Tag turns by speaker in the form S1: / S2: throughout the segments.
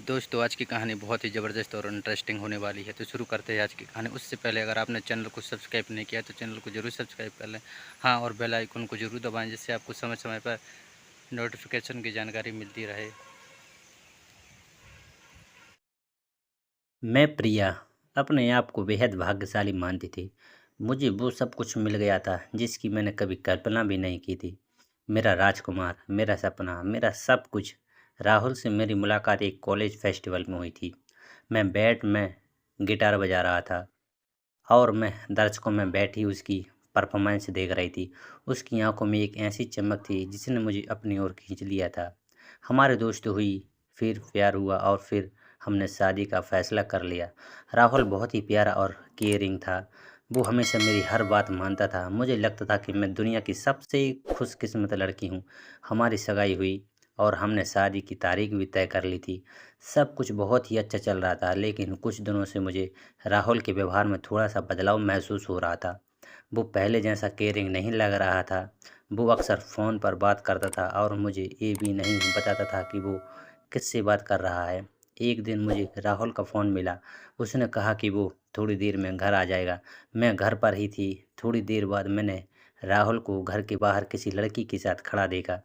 S1: दोस्तों आज की कहानी बहुत ही ज़बरदस्त और इंटरेस्टिंग होने वाली है, तो शुरू करते हैं आज की कहानी। उससे पहले अगर आपने चैनल को सब्सक्राइब नहीं किया तो चैनल को ज़रूर सब्सक्राइब कर लें। हाँ, और बेल आइकन को ज़रूर दबाएं, जिससे आपको समय समय पर नोटिफिकेशन की जानकारी मिलती रहे।
S2: मैं प्रिया अपने आप को बेहद भाग्यशाली मानती थी। मुझे वो सब कुछ मिल गया था जिसकी मैंने कभी कल्पना भी नहीं की थी। मेरा राजकुमार, मेरा सपना, मेरा सब कुछ। राहुल से मेरी मुलाकात एक कॉलेज फेस्टिवल में हुई थी। मैं बैंड में गिटार बजा रहा था और मैं दर्शकों में बैठी उसकी परफॉर्मेंस देख रही थी। उसकी आंखों में एक ऐसी चमक थी जिसने मुझे अपनी ओर खींच लिया था। हमारी दोस्ती हुई, फिर प्यार हुआ और फिर हमने शादी का फैसला कर लिया। राहुल बहुत ही प्यारा और केयरिंग था। वो हमेशा मेरी हर बात मानता था। मुझे लगता था कि मैं दुनिया की सबसे खुशकिस्मत लड़की हूँ। हमारी सगाई हुई और हमने शादी की तारीख भी तय कर ली थी। सब कुछ बहुत ही अच्छा चल रहा था, लेकिन कुछ दिनों से मुझे राहुल के व्यवहार में थोड़ा-सा बदलाव महसूस हो रहा था। वो पहले जैसा केयरिंग नहीं लग रहा था। वो अक्सर फ़ोन पर बात करता था और मुझे ये भी नहीं बताता था कि वो किससे बात कर रहा है। एक दिन मुझे राहुल का फ़ोन मिला। उसने कहा कि वो थोड़ी देर में घर आ जाएगा। मैं घर पर ही थी। थोड़ी देर बाद मैंने राहुल को घर के बाहर किसी लड़की के साथ खड़ा देखा।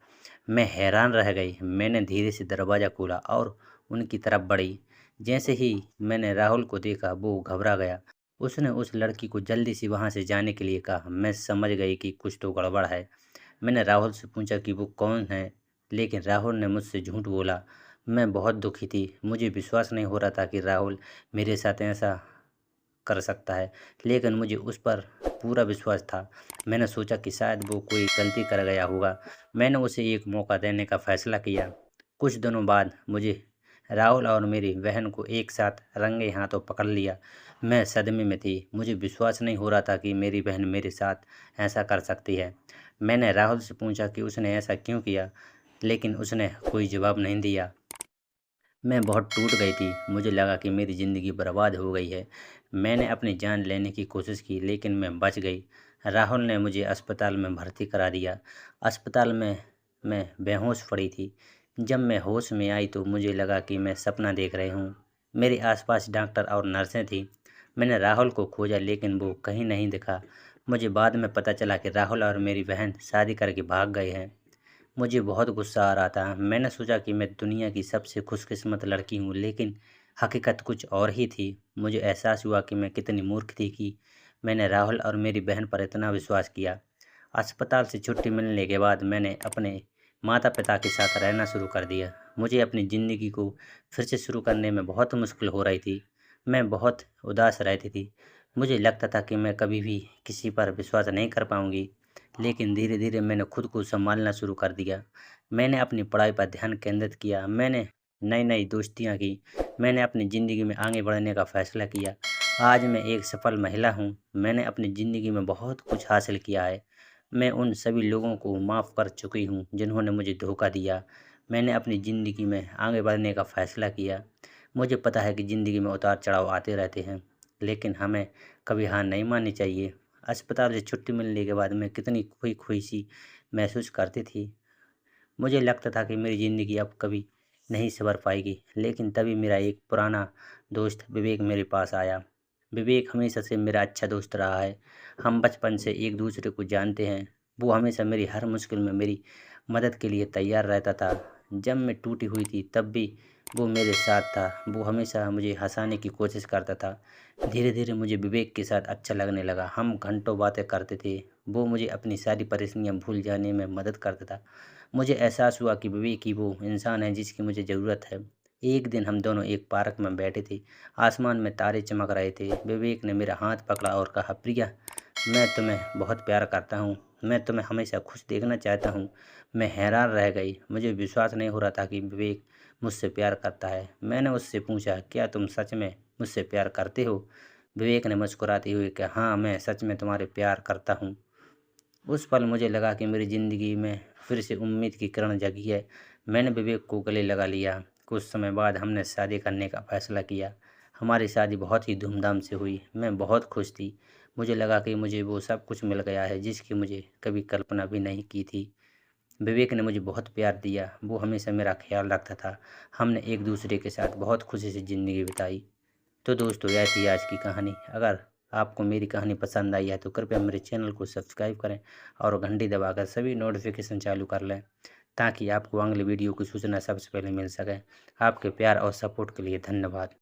S2: मैं हैरान रह गई। मैंने धीरे से दरवाज़ा खोला और उनकी तरफ बढ़ी। जैसे ही मैंने राहुल को देखा, वो घबरा गया। उसने उस लड़की को जल्दी से वहाँ से जाने के लिए कहा। मैं समझ गई कि कुछ तो गड़बड़ है। मैंने राहुल से पूछा कि वो कौन है, लेकिन राहुल ने मुझसे झूठ बोला। मैं बहुत दुखी थी। मुझे विश्वास नहीं हो रहा था कि राहुल मेरे साथ ऐसा कर सकता है, लेकिन मुझे उस पर पूरा विश्वास था। मैंने सोचा कि शायद वो कोई गलती कर गया होगा। मैंने उसे एक मौका देने का फैसला किया। कुछ दिनों बाद मुझे राहुल और मेरी बहन को एक साथ रंगे हाथों पकड़ लिया। मैं सदमे में थी। मुझे विश्वास नहीं हो रहा था कि मेरी बहन मेरे साथ ऐसा कर सकती है। मैंने राहुल से पूछा कि उसने ऐसा क्यों किया, लेकिन उसने कोई जवाब नहीं दिया। मैं बहुत टूट गई थी। मुझे लगा कि मेरी ज़िंदगी बर्बाद हो गई है। मैंने अपनी जान लेने की कोशिश की, लेकिन मैं बच गई। राहुल ने मुझे अस्पताल में भर्ती करा दिया। अस्पताल में मैं बेहोश पड़ी थी। जब मैं होश में आई तो मुझे लगा कि मैं सपना देख रही हूँ। मेरे आसपास डॉक्टर और नर्सें थीं। मैंने राहुल को खोजा, लेकिन वो कहीं नहीं दिखा। मुझे बाद में पता चला कि राहुल और मेरी बहन शादी करके भाग गए हैं। मुझे बहुत गुस्सा आ रहा था। मैंने सोचा कि मैं दुनिया की सबसे खुशकिस्मत लड़की हूँ, लेकिन हकीकत कुछ और ही थी। मुझे एहसास हुआ कि मैं कितनी मूर्ख थी कि मैंने राहुल और मेरी बहन पर इतना विश्वास किया। अस्पताल से छुट्टी मिलने के बाद मैंने अपने माता-पिता के साथ रहना शुरू कर दिया। मुझे अपनी ज़िंदगी को फिर से शुरू करने में बहुत मुश्किल हो रही थी। मैं बहुत उदास रहती थी। मुझे लगता था कि मैं कभी भी किसी पर विश्वास नहीं कर पाऊँगी। लेकिन धीरे-धीरे मैंने खुद को सँभालना शुरू कर दिया। मैंने अपनी पढ़ाई पर ध्यान केंद्रित किया। मैंने नई-नई दोस्तियाँ की। मैंने अपनी ज़िंदगी में आगे बढ़ने का फ़ैसला किया। आज मैं एक सफल महिला हूँ। मैंने अपनी ज़िंदगी में बहुत कुछ हासिल किया है। मैं उन सभी लोगों को माफ़ कर चुकी हूँ जिन्होंने मुझे धोखा दिया। मैंने अपनी ज़िंदगी में आगे बढ़ने का फ़ैसला किया। मुझे पता है कि ज़िंदगी में उतार-चढ़ाव आते रहते हैं, लेकिन हमें कभी हार नहीं माननी चाहिए। अस्पताल से छुट्टी मिलने के बाद मैं कितनी खोई-खोई सी महसूस करती थी। मुझे लगता था कि मेरी ज़िंदगी अब कभी नहीं सँवर पाएगी, लेकिन तभी मेरा एक पुराना दोस्त विवेक मेरे पास आया। विवेक हमेशा से मेरा अच्छा दोस्त रहा है। हम बचपन से एक-दूसरे को जानते हैं। वो हमेशा मेरी हर मुश्किल में मेरी मदद के लिए तैयार रहता था। जब मैं टूटी हुई थी, तब भी वो मेरे साथ था। वो हमेशा मुझे हँसाने की कोशिश करता था। धीरे-धीरे मुझे विवेक के साथ अच्छा लगने लगा। हम घंटों बातें करते थे। वो मुझे अपनी सारी परेशानियाँ भूल जाने में मदद करता था। मुझे एहसास हुआ कि विवेक ही वो इंसान है जिसकी मुझे ज़रूरत है। एक दिन हम दोनों एक पार्क में बैठे थे। आसमान में तारे चमक रहे थे। विवेक ने मेरा हाथ पकड़ा और कहा, प्रिया, मैं तुम्हें बहुत प्यार करता हूँ। मैं तुम्हें हमेशा खुश देखना चाहता हूँ। मैं हैरान रह गई। मुझे विश्वास नहीं हो रहा था कि विवेक मुझसे प्यार करता है। मैंने उससे पूछा, क्या तुम सच में मुझसे प्यार करते हो? विवेक ने मुस्कुराते हुए कहा, हाँ, मैं सच में तुम्हारे प्यार करता हूँ। उस पल मुझे लगा कि मेरी ज़िंदगी में फिर से उम्मीद की किरण जगी है। मैंने विवेक को गले लगा लिया। कुछ समय बाद हमने शादी करने का फैसला किया। हमारी शादी बहुत ही धूमधाम से हुई। मैं बहुत खुश थी। मुझे लगा कि मुझे वो सब कुछ मिल गया है जिसकी मुझे कभी कल्पना भी नहीं की थी। विवेक ने मुझे बहुत प्यार दिया, वो हमेशा मेरा ख्याल रखता था। हमने एक दूसरे के साथ बहुत खुशी से ज़िंदगी बिताई। तो दोस्तों, यह थी आज की कहानी। अगर आपको मेरी कहानी पसंद आई है तो कृपया मेरे चैनल को सब्सक्राइब करें और घंटी दबाकर सभी नोटिफिकेशन चालू कर लें, ताकि आपको अगले वीडियो की सूचना सबसे पहले मिल सके। आपके प्यार और सपोर्ट के लिए धन्यवाद।